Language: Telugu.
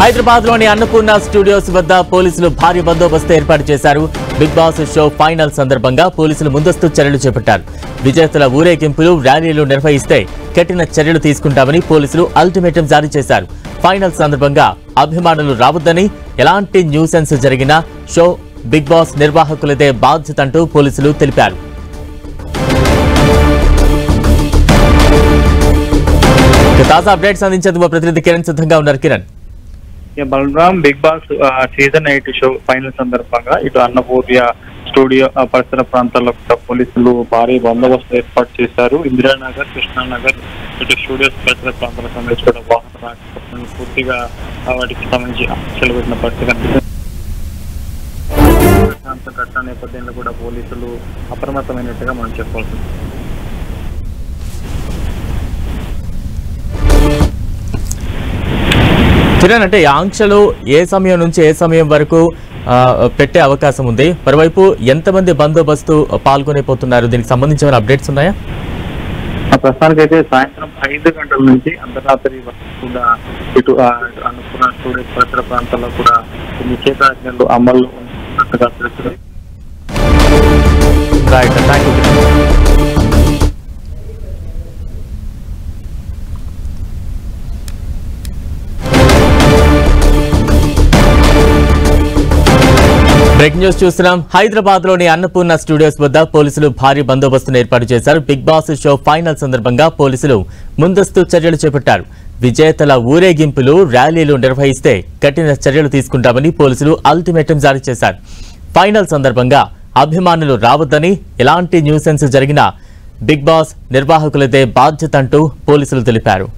హైదరాబాద్ లోని అన్నపూర్ణ స్టూడియోస్ వద్ద పోలీసులు భారీ బందోబస్తు ఏర్పాటు చేశారు. బిగ్ బాస్ షో ఫైనల్ సందర్భంగా పోలీసులు ముందస్తు చర్యలు చేపట్టారు. విజేతల ఊరేగింపులు, ర్యాలీలు నిర్వహిస్తే కఠిన చర్యలు తీసుకుంటామని పోలీసులు అల్టిమేటం జారీ చేశారు. ఫైనల్ సందర్భంగా అభిమానులు రావద్దని, ఎలాంటి న్యూసెన్స్ జరిగినా షో బిగ్ బాస్ నిర్వాహకులదే బాధ్యత అంటూ పోలీసులు తెలిపారు. తాజా అప్డేట్స్ అందించేందుకు ప్రతినిధి కిరణ్ సిద్ధంగా ఉన్నారు. Kiran, Balaram, Bigg Boss season 8 show final సందర్భంగా ఇటు అన్నపూర్ణ స్టూడియో పరిసర ప్రాంతాల్లో పోలీసులు భారీ బందోబస్తు ఏర్పాటు చేశారు. ఇందిరానగర్, కృష్ణానగర్ ఇటు స్టూడియోస్ పరిసర ప్రాంతాలకు సంబంధించి కూడా వాహన రాకపోవడం పూర్తిగా వాటికి సంబంధించి ఆంక్షలు పెట్టిన పరిస్థితి కనిపిస్తుంది. ఘటన నేపథ్యంలో కూడా పోలీసులు అప్రమత్తమైనట్టుగా మనం చెప్పాల్సింది. కిరణ్, అంటే ఆంక్షలు ఏ సమయం నుంచి ఏ సమయం వరకు పెట్టే అవకాశం ఉంది? మరోవైపు ఎంతమంది బందోబస్తు పాల్గొనేపోతున్నారు? దీనికి సంబంధించిన అప్డేట్స్ ఉన్నాయా? ప్రస్తుతానికైతే సాయంత్రం 5 గంటల నుంచి అర్ధరాత్రి వరకు కూడా ఇటు అన్నపూర్ణ స్టూడియో పరిసర ప్రాంతాల్లో కూడా నిషేధాజ్ఞలు అమల్లో ఉన్నట్టుగా తెలుస్తుంది. బ్రేక్ న్యూస్ చూస్తున్నాం. హైదరాబాద్ లోని అన్నపూర్ణ స్టూడియోస్ వద్ద పోలీసులు భారీ బందోబస్తును ఏర్పాటు చేశారు. బిగ్ బాస్ షో ఫైనల్ సందర్భంగా పోలీసులు ముందస్తు చర్యలు చేపట్టారు. విజేతల ఊరేగింపులు, ర్యాలీలు నిర్వహిస్తే కఠిన చర్యలు తీసుకుంటామని పోలీసులు అల్టిమేటం జారీ చేశారు. ఫైనల్ సందర్భంగా అభిమానులు రావద్దని, ఎలాంటి న్యూసెన్స్ జరిగినా బిగ్ బాస్ నిర్వాహకులదే బాధ్యత అంటూ పోలీసులు తెలిపారు.